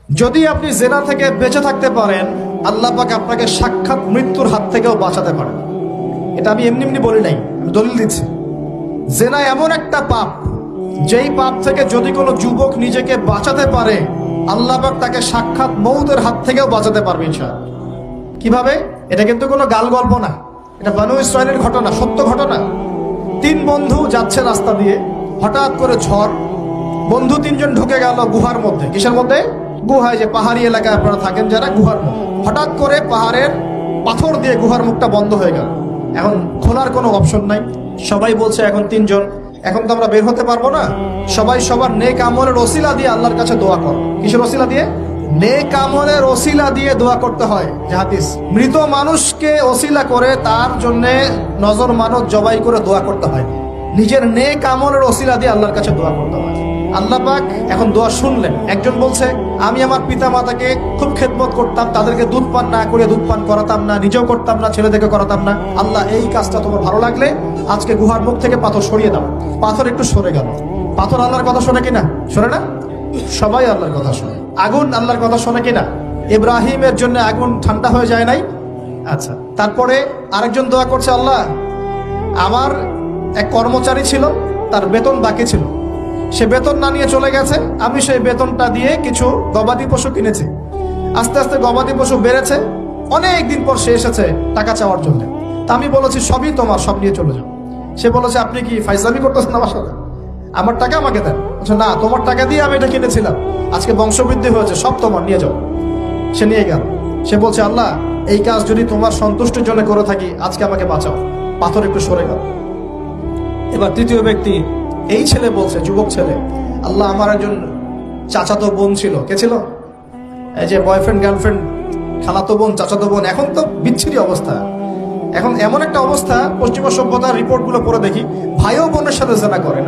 যদি আপনি জেনা থেকে বেঁচে থাকতে পারেন, আল্লাহ পাক আপনাকে সাক্ষাৎ মৃত্যুর হাত থেকেও বাঁচাতে পারেন। এটা আমি এমনি এমনি বলি নাই, আমি দলিল দিচ্ছি। জেনা এমন একটা পাপ, যেই পাপ থেকে যদি কোনো যুবক নিজেকে বাঁচাতে পারে, আল্লাহ পাক তাকে সাক্ষাৎ মৌতের হাত থেকেও বাঁচাতে পারবে ইনশাআল্লাহ। কিভাবে? এটা কিন্তু কোনো গাল গল্প না, এটা বনু ইসরাইলের ঘটনা, সত্য ঘটনা। 3 বন্ধু যাচ্ছে রাস্তা দিয়ে, হঠাৎ করে ঝড়, বন্ধু 3 জন ঢুকে গেল গুহার মধ্যে। কিসের মধ্যে? গুহায়, যে পাহাড়ি এলাকায় আপনারা থাকেন যারা, গুহার মধ্যে। হঠাৎ করে পাহাড়ের পাথর দিয়ে গুহার মুখটা বন্ধ হয়ে গেল। এখন খোলার কোনো অপশন নাই। সবাই বলছে এখন 3 জন, এখন তো আমরা বের হতে পারবো না, সবাই সবার নেক আমলের ওসিলা দিয়ে আল্লাহর কাছে দোয়া কর। কিসের ওসিলা দিয়ে? নেক আমলের ওসিলা দিয়ে দোয়া করতে হয়। হাদিস, মৃত মানুষকে ওসিলা করে তার জন্যে নজর মানত জবাই করে দোয়া করতে হয়, নিজের নেক আমলের ওসিলা দিয়ে আল্লাহর কাছে দোয়া করতে হয়। আল্লাহ পাক এখন দোয়া শুনলেন। একজন বলছে, আমি আমার পিতা মাতাকে খুব খেদমত করতাম, তাদেরকে দুধ পান না করে দুধ পান করাতাম না, নিজেও করতাম না, ছেলেদেরকে করাতাম না। আল্লাহ, এই কাজটা তোমার ভালো লাগলে আজকে গুহার মুখ থেকে পাথর সরিয়ে দাও। পাথর একটু সরে গেল। পাথর আল্লাহর কথা শোনে কিনা? শোনে না? সবাই আল্লাহর কথা শোনে। আগুন আল্লাহর কথা শোনে কিনা? ইব্রাহিমের জন্য আগুন ঠান্ডা হয়ে যায় নাই? আচ্ছা, তারপরে আরেকজন দোয়া করছে, আল্লাহ, আমার এক কর্মচারী ছিল, তার বেতন বাকি ছিল, সে বেতন না নিয়ে চলে গেছে, আমি সেই বেতনটা দিয়ে কিছু গবাদি পশু কিনেছি। আস্তে আস্তে গবাদি পশু বেড়েছে, অনেক দিন পর সে এসেছে টাকা চাওয়ার জন্য। তা আমি বলেছি, সবই তোমার, সব নিয়ে চলে যাও। সে বলেছে, আপনি কি ফাইজলামি করতেছেন আমার সাথে? আমার টাকা আমাকে দেন। বলছে, না, তোমার টাকা দিয়ে আমি এটা কিনেছিলাম, আজকে বংশবৃদ্ধি হয়েছে, সব তোমার, নিয়ে যাও। সে নিয়ে গেল। সে বলছে, আল্লাহ, এই কাজ যদি তোমার সন্তুষ্টির জন্য করে থাকি, আজকে আমাকে বাঁচাও। পাথর একটু সরে গেল। এবার তৃতীয় ব্যক্তি, এই ছেলে বলছে, যুবক ছেলে, আল্লাহ, আমার একজন চাচাতো বোন ছিল। কে ছিল? এই যে বয়ফ্রেন্ড গার্লফ্রেন্ড, খালাতো বোন, চাচাতো বোন। এখন তো বিচ্ছিরি অবস্থা। এখন এমন একটা অবস্থা, পশ্চিমা সভ্যতার রিপোর্টগুলো পড়ে দেখি, ভাইও বোনের সাথে জেনা করে।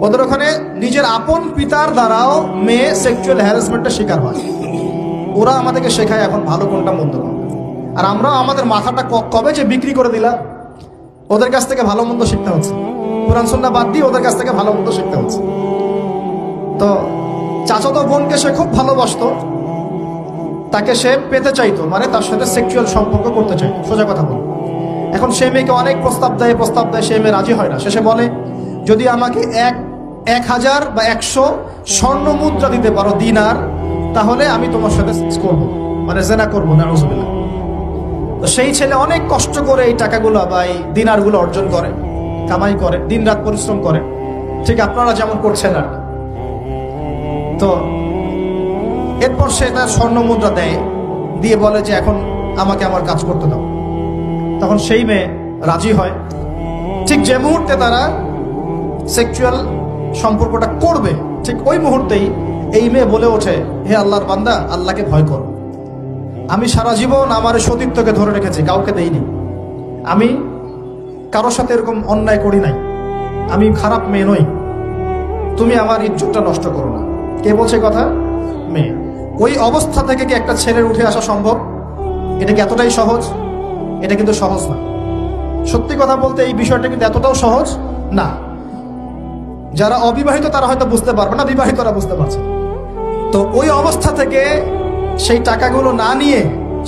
ওদের ওখানে নিজের আপন পিতার দ্বারাও মেয়ে সেক্সুয়াল হ্যারাসমেন্টের শিকার হয়। ওরা আমাদেরকে শেখায় এখন ভালো কোনটা মন্দ কোনটা, আর আমরাও আমাদের মাথাটা কবে যে বিক্রি করে দিলাম। ওদের কাছ থেকে ভালো মন্দ শিখতে হচ্ছে, কোরআন সুন্নাহ বাদ দিয়ে ওদের কাছ থেকে ভালো মন্দ শিখতে হচ্ছে। তো চাচাতো বোনকে সে খুব ভালোবাসতো, তাকে সে পেতে চাইতো, মানে তার সাথে সেক্সুয়াল সম্পর্ক করতে চাইতো, সোজা কথা বল। এখন সে মেয়েকে অনেক প্রস্তাব দেয়, সে মেয়ে রাজি হয় না। শেষে বলে, যদি আমাকে 1000 বা 100 স্বর্ণ মুদ্রা দিতে পারো, দিনার, তাহলে আমি তোমার সাথে সেক্স করবো, মানে জেনা করবো। নাউজুবিল্লাহ। তো সেই ছেলে অনেক কষ্ট করে এই টাকাগুলো বা এই দিনারগুলো অর্জন করে, কামাই করে, দিন রাত পরিশ্রম করে, ঠিক আপনারা যেমন করছেন আর। তো এরপর সে তার স্বর্ণ মুদ্রা দেয়, দিয়ে বলে যে এখন আমাকে আমার কাজ করতে দাও। তখন সেই মেয়ে রাজি হয়। ঠিক যে মুহূর্তে তারা সেক্সুয়াল সম্পর্কটা করবে, ঠিক ওই মুহূর্তেই এই মেয়ে বলে ওঠে, হে আল্লাহর বান্দা, আল্লাহকে ভয় করো। আমি সারা জীবন আমার সতীত্বকে ধরে রেখেছি, কাউকে দেইনি, আমি কারোর সাথে এরকম অন্যায় করি নাই, আমি খারাপ মেয়ে নই, তুমি আমার ইজ্জতটা নষ্ট করো না। কে বলছে কথা? মেয়ে। ওই অবস্থা থেকে কি একটা ছেলের উঠে আসা সম্ভব? এটা কি এতটাই সহজ? এটা কিন্তু সহজ না। সত্যি কথা বলতে এই বিষয়টা কিন্তু এতটাও সহজ না। যারা অবিবাহিত তারা হয়তো বুঝতে পারবে না, বিবাহিতরা বুঝতে পারছে। তো ওই অবস্থা থেকে সেই টাকাগুলো না নিয়ে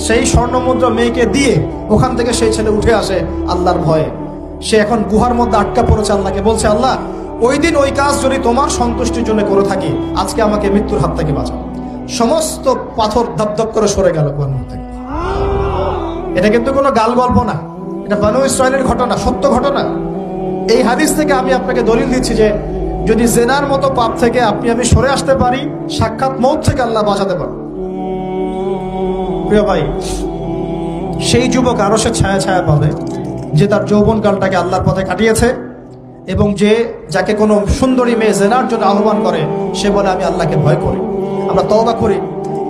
সেই স্বর্ণ মুদ্রা মেয়েকে দিয়ে ওখান থেকে সেই ছেলে উঠে আসে আল্লাহর ভয়ে। সে এখন গুহার মধ্যে আটকা পড়েছে, আল্লাহকে বলছে, আল্লাহ, ওই দিন ওই কাজ যদি তোমার সন্তুষ্টির জন্য করে থাকি, আজকে আমাকে মৃত্যুর হাত থেকে বাঁচাও। সমস্ত পাথর ধপধপ করে সরে গেল গুহার মধ্যে। এটা কিন্তু কোনো গাল গল্প না, এটা বনু ইসরাইলের ঘটনা, সত্য ঘটনা। এই হাদিস থেকে আমি আপনাকে দলিল দিচ্ছি যে যদি জেনার মতো পাপ থেকে আমি সরে আসতে পারি, সাক্ষাৎ মৌত থেকে আল্লাহ বাঁচাতে পারে। প্রিয় ভাই, সেই যুবক আরো সে ছায়া ছায়া পাবে যে তার যৌবনকালটাকে আল্লাহর পথে কাটিয়েছে, এবং যাকে কোনো সুন্দরী মেয়ে জেনার জন্য আহ্বান করে, সে বলে আমি আল্লাহকে ভয় করি। আমরা তওবা করি,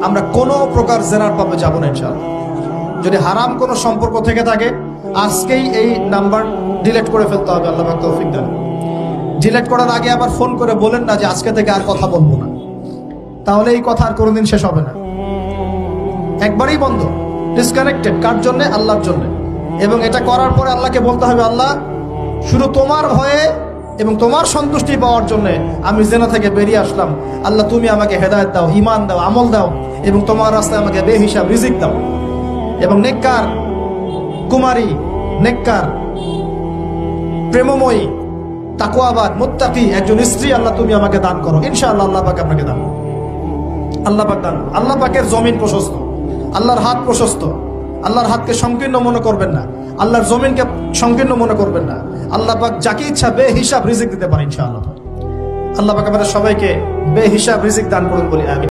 আমরা কোনো প্রকার জেনার পাপে যাব না ইনশাআল্লাহ। যদি হারাম কোনো সম্পর্ক থেকে থাকে, আজকেই এই নাম্বার ডিলিট করে ফেলতে হবে। আল্লাহ পাক তৌফিক দেন। ডিলিট করার আগে আবার ফোন করে বলেন না যে আজকে থেকে আর কথা বলবো না, তাহলে এই কথা আর কোনোদিন শেষ হবে না। একবারই বন্ধ, ডিসকানেক্টেড। কার জন্য? আল্লাহর জন্য। এবং এটা করার পরে আল্লাহকে বলতে হবে, আল্লাহ, শুধু তোমার ভয়ে এবং তোমার সন্তুষ্টি পাওয়ার জন্য আমি জেনা থেকে বেরিয়ে আসলাম। আল্লাহ তুমি আমাকে হেদায়েত দাও, ঈমান দাও, আমল দাও এবং তোমার রাস্তায় আমাকে বেহিসাব রিজিক দাও। এবং নেককার কুমারী, নেককার প্রেমময়ী, তাকওয়াবাদ, মুত্তাকি একজন স্ত্রী আল্লাহ তুমি আমাকে দান করো। ইনশাআল্লাহ আল্লাহ পাক আপনাকে দান, আল্লাহ পাক দান। আল্লাহ পাকের জমিন প্রশস্ত, আল্লাহর হাত প্রশস্ত। আল্লাহর হাতকে সংকীর্ণ মনে করবেন না, আল্লাহর জমিনকে সংকীর্ণ মনে করবেন না। আল্লাহ পাক যাকে ইচ্ছা বেহিসাব রিজিক দিতে পারে ইনশাআল্লাহ। আল্লাহ পাক আমাদের সবাইকে বেহিসাব রিজিক দান করুন বলি আমিন।